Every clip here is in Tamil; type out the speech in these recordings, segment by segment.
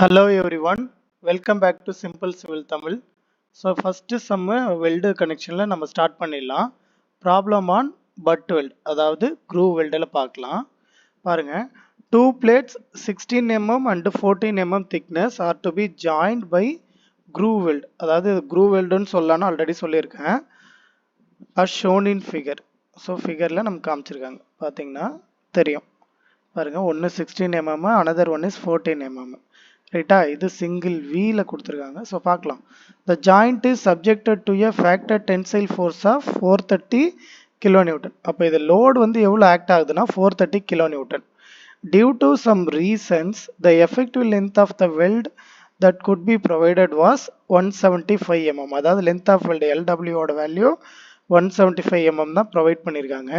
Hello everyone, welcome back to Simple Civil Tamil. So first sum weld connection la நம்ம start பண்ணிடலாம். Problem on butt weld, அதாவது groove weld ல பார்க்கலாம். பாருங்க, two plates 16 mm and 14 mm thickness are to be joined by groove weld. அதாவது groove weld ன்னு சொல்லலாம்னு ஆல்ரெடி சொல்லியிருக்கேன். As shown in figure. So figureல நம்ம காமிச்சிருக்காங்க. பாத்தீங்கன்னா தெரியும். பாருங்க, ஒன்னு 16 mm, another one is 14 mm. ரைட்டா, இது சிங்கிள் வீல கொடுத்துருக்காங்க. ஸோ பார்க்கலாம். The joint is subjected to a factor tensile force of 430 kilonewton. அப்போ இது லோடு வந்து எவ்வளோ ஆக்ட் ஆகுதுன்னா 430 kilonewton. Due to some reasons, the effective length of the weld that could be provided was 175 mm. அதாவது length of weld LW ஓட வேல்யூ 175 mm தான் ப்ரொவைட் பண்ணியிருக்காங்க.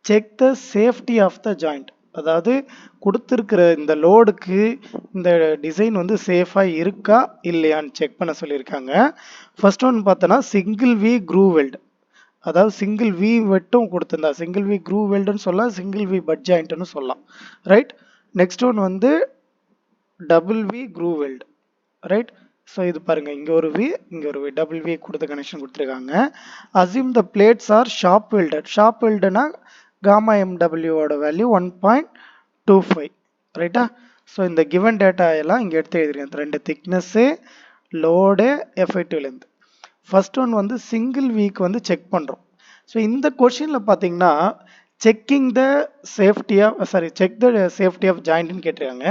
Check the safety of the joint. அதாவது கொடுத்துருக்கிற இந்த லோடுக்கு இந்த டிசைன் வந்து சேஃபாக இருக்கா இல்லையான்னு செக் பண்ண சொல்லியிருக்காங்க. ஃபர்ஸ்ட் ஒன் பார்த்தோன்னா சிங்கிள் வி க்ரூவ் வெல்ட், அதாவது சிங்கிள் வி வெட்டும் கொடுத்துருந்தா சிங்கிள் வி க்ரூவ் வெல்டுன்னு சொல்லலாம், சிங்கிள் வி பட் ஜாயிண்ட்னு சொல்லலாம். ரைட், நெக்ஸ்ட் ஒன் வந்து double V groove weld. Right, so இது பாருங்க, இங்கே ஒரு வி இங்கே ஒரு வி, டபுள் வி கொடுத்த கனெக்ஷன் கொடுத்துருக்காங்க. Assume the plates are sharp welded. Sharp வெல்டுனா gamma MW ஓட வேல்யூ 1.25. ரைட்டா, ஸோ இந்த கிவன் டேட்டா எல்லாம் இங்கே எடுத்து எழுதிருக்கேன். ரெண்டு thickness, load, effective length. First one வந்து சிங்கிள் வீக் வந்து செக் பண்ணுறோம். ஸோ இந்த கொஷினில் பார்த்தீங்கன்னா checking the safety of check the safety of ஜாயிண்ட்னு கேட்டிருக்காங்க.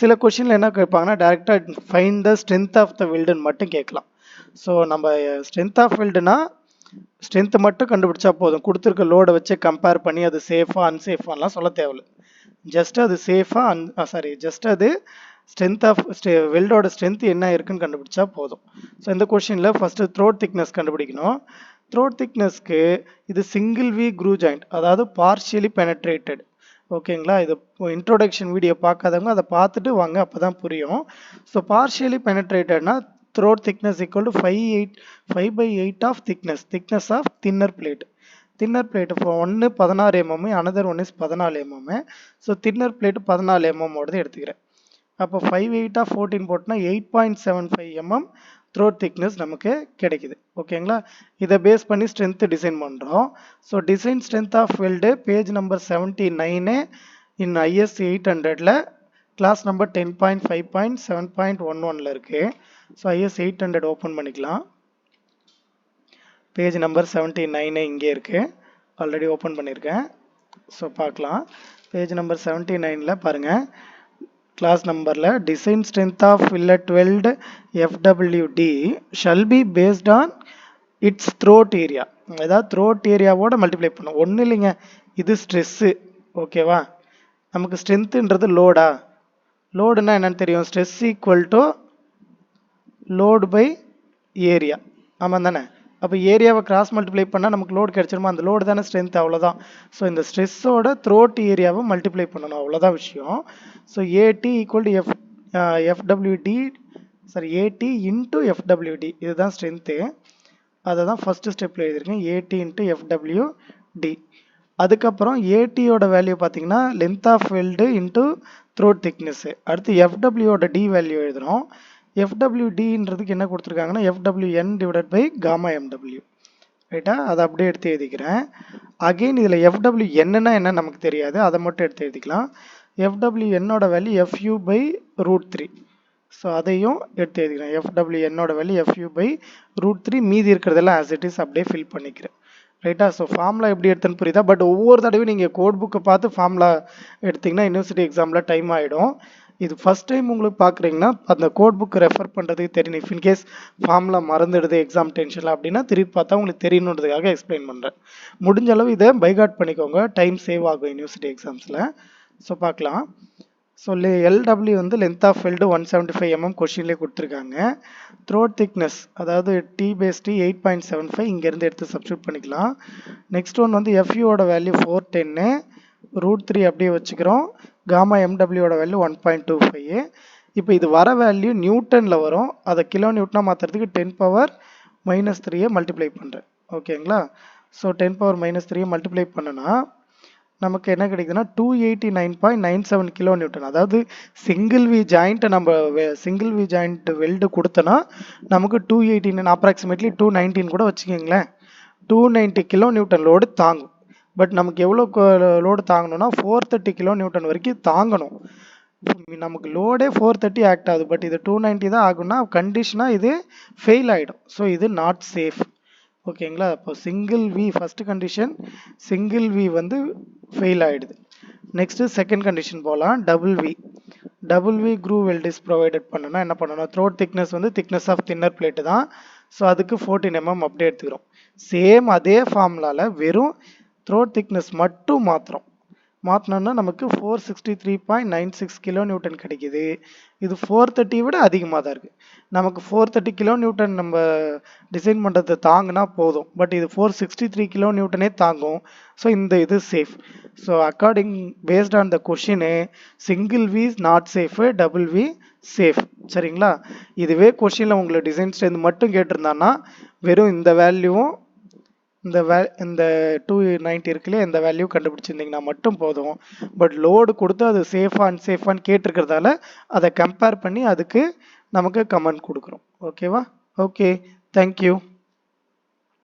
சில கொஷினில் என்ன கேட்பாங்கன்னா டேரெக்டாக find the strength of the வெல்டுன்னு மட்டும் கேட்கலாம். ஸோ நம்ம ஸ்ட்ரென்த் ஆஃப் வெல்டுனா ஸ்ட்ரென்த் மட்டும் கண்டுபிடிச்சா போதும், கொடுத்துருக்க லோடை வச்சு கம்பேர் பண்ணி அது சேஃபா அன்சேஃபான்லாம் சொல்ல தேவையில்லை. ஜஸ்ட் அது சேஃபா ஜஸ்ட் அது ஸ்ட்ரென்த் ஆஃப் வெல்டோட ஸ்ட்ரென்த் என்ன இருக்குன்னு கண்டுபிடிச்சா போதும். ஸோ இந்த கொஸ்டினில் ஃபர்ஸ்ட் த்ரோட் திக்னஸ் கண்டுபிடிக்கணும். த்ரோட் திக்னஸ்க்கு இது சிங்கிள் வி க்ரூ ஜாயிண்ட், அதாவது பார்ஷியலி பெனட்ரேட்டட். ஓகேங்களா, இது இன்ட்ரோடக்ஷன் வீடியோ பார்க்காதவங்க அதை பார்த்துட்டு வாங்க, அப்போ தான் புரியும். ஸோ பார்ஷியலி பெனட்ரேட்டட்னா throat thickness equal to 5/8 of thickness of thinner plate. Thinner plate for ஒன்று 16 mm, another one is 14 mm. So thinner plate 14 mm ஓடது எடுத்துக்கிறேன். அப்போ 5/8 of 14 போட்டுனா 8.75 mm throat thickness நமக்கு கிடைக்குது. ஓகேங்களா, இதை பேஸ் பண்ணி ஸ்ட்ரென்த் டிசைன் பண்ணுறோம். So design strength of weld page number 79 in IS 800ல கிளாஸ் நம்பர் 10.5.7.11ல இருக்கு. ஸோ IS 800 ஓப்பன் பண்ணிக்கலாம். பேஜ் நம்பர் 79 இங்கே இருக்கு, ஆல்ரெடி ஓப்பன் பண்ணியிருக்கேன். ஸோ பார்க்கலாம். பேஜ் நம்பர் 79ல பாருங்க, கிளாஸ் நம்பரில் design strength of fillet weld FWD shall be based on its throat area. ஏதாவது த்ரோட் ஏரியாவோட மல்டிப்ளை பண்ணும். ஒன்றும் இல்லைங்க, இது ஸ்ட்ரெஸ்ஸு. ஓகேவா, நமக்கு ஸ்ட்ரென்த்துன்றது லோடா, லோடுனா என்னன்னு தெரியும், stress equal to load by area. ஆமாம் தானே, அப்போ ஏரியாவை கிராஸ் மல்டிப்ளை பண்ணால் நமக்கு லோடு கிடைச்சிருமா, அந்த லோடு தானே ஸ்ட்ரென்த், அவ்வளோதான். ஸோ இந்த ஸ்ட்ரெஸ்ஸோட த்ரோட் ஏரியாவை மல்டிப்ளை பண்ணணும், அவ்வளோதான் விஷயம். So AT equal to FWD AT into FWD, இதுதான் ஸ்ட்ரென்த்து. அதை தான் ஃபஸ்ட்டு ஸ்டெப்பில் எழுதியிருக்கேன், AT இன்ட்டு FWD. அதுக்கப்புறம் ATயோட வேல்யூ பார்த்தீங்கன்னா length of weld into throat thickness. அடுத்து FWயோட D வேல்யூ எழுதுகிறோம். FWDன்றதுக்கு என்ன கொடுத்துருக்காங்கன்னா FWN divided by gamma MW. ரைட்டா, அதை அப்படியே எடுத்து எழுதிக்கிறேன். அகெயின் இதில் FWNன்னா என்ன நமக்கு தெரியாது, அதை மட்டும் எடுத்து எழுதிக்கலாம். FWNோட வேல்யூ FU பை √3. ஸோ அதையும் எடுத்து எழுதிக்கிறேன். FWNோட வேல்யூ FU பை √3. மீதி இருக்கிறதெல்லாம் ஆஸ் இட் இஸ் அப்படியே ஃபில் பண்ணிக்கிறேன். ரைட்டா, ஸோ ஃபார்முலா எப்படி எடுத்துன்னு புரியுதா. பட் ஒவ்வொரு தடவையும் நீங்கள் கோட் புக்கை பார்த்து ஃபார்முலா எடுத்திங்கன்னா யூனிவர்சிட்டி எக்ஸாமில் டைம் ஆகிடும். இது ஃபர்ஸ்ட் டைம் உங்களுக்கு பார்க்குறீங்கன்னா அந்த கோட் புக் ரெஃபர் பண்ணுறதுக்கு தெரியணும். இஃப் இன்கேஸ் ஃபார்முலா மறந்துடுது எக்ஸாம் டென்ஷனில் அப்படின்னா திருப்பி பார்த்தா உங்களுக்கு தெரியணுன்றதுக்காக எக்ஸ்பிளைன் பண்ணுறேன். முடிஞ்ச அளவு இதை பைகாட் பண்ணிக்கோங்க, டைம் சேவ் ஆகும் யூனிவர்சிட்டி எக்ஸாம்ஸில். ஸோ பார்க்கலாம். ஸோ LW வந்து லென்த் ஆஃப் வெல்டு 175 mm கொஷின்லேயே கொடுத்துருக்காங்க. த்ரோட் திக்னஸ் அதாவது T/T 8.75 இங்கேருந்து எடுத்து சப்ஸ்டியூட் பண்ணிக்கலாம். நெக்ஸ்ட் ஒன் வந்து FUவோட வேல்யூ 410, √3 அப்படியே வச்சுக்கிறோம். gamma MWயோட வேல்யூ 1.25. இப்போ இது வர வேல்யூ நியூட்டனில் வரும், அதை கிலோ நியூட்டனாக மாற்றுறதுக்கு 10⁻³ மல்டிப்ளை பண்ணுறேன். ஓகேங்களா, ஸோ 10⁻³ மல்டிப்ளை பண்ணனா நமக்கு என்ன கிடைக்குதுன்னா 289.97 கிலோ நியூட்டன். அதாவது சிங்கிள் வி ஜாயிண்ட் நம்ம சிங்கிள் வி ஜாயிண்ட் வெல்டு கொடுத்தனா நமக்கு 289 அப்ராக்சிமேட்லி 219 கூட வச்சுக்கோங்களேன். 290 கிலோ நியூட்டன் லோடு தாங்கும். பட் நமக்கு எவ்வளோ லோடு தாங்கணும்னா 430 கிலோ நியூட்டன் வரைக்கும் தாங்கணும். நமக்கு லோடே 430 ஆக்ட் ஆகுது, பட் இது 290 தான் ஆகும்னா கண்டிஷனாக இது ஃபெயில் ஆகிடும். ஸோ இது நாட் சேஃப். ஓகேங்களா? அப்போ single V first condition, single V வந்து ஃபெயில் ஆகிடுது. நெக்ஸ்ட் செகண்ட் கண்டிஷன் போகலாம். Double V groove weld is provided பண்ணனா என்ன பண்ணணும்? த்ரோட் திக்னஸ் வந்து திக்னஸ் ஆஃப் தின்னர் பிளேட்டு தான். ஸோ அதுக்கு 14 mm அப்படியே எடுத்துக்கிறோம். சேம் அதே ஃபார்முலாவில் வெறும் த்ரோட் திக்னஸ் மட்டும் மாற்றினோம்னா நமக்கு 463.96 கிலோ நியூட்டன் கிடைக்குது. இது 430 விட அதிகமாக தான் இருக்குது. நமக்கு 430 கிலோ நியூட்டன் நம்ம டிசைன் பண்ணுறது தாங்கினா போதும், பட் இது 463 கிலோ நியூட்டனே தாங்கும். ஸோ இந்த இது safe. So according based on the question single V not safe, double V safe. சரிங்களா? இதுவே கொஷினில் உங்களுக்கு டிசைன் ஸ்ட்ரென்த் மட்டும் கேட்டிருந்தான்னா வெறும் இந்த வேல்யூவும் இந்த 290 இருக்குல்லையே இந்த வேல்யூ கண்டுபிடிச்சிருந்தீங்கன்னா மட்டும் போதும். பட் லோடு கொடுத்து அது சேஃபா அன்சேஃபான்னு கேட்டிருக்கிறதால அதை கம்பேர் பண்ணி அதுக்கு நமக்கு கமெண்ட் கொடுக்குறோம். ஓகேவா? Okay, thank you.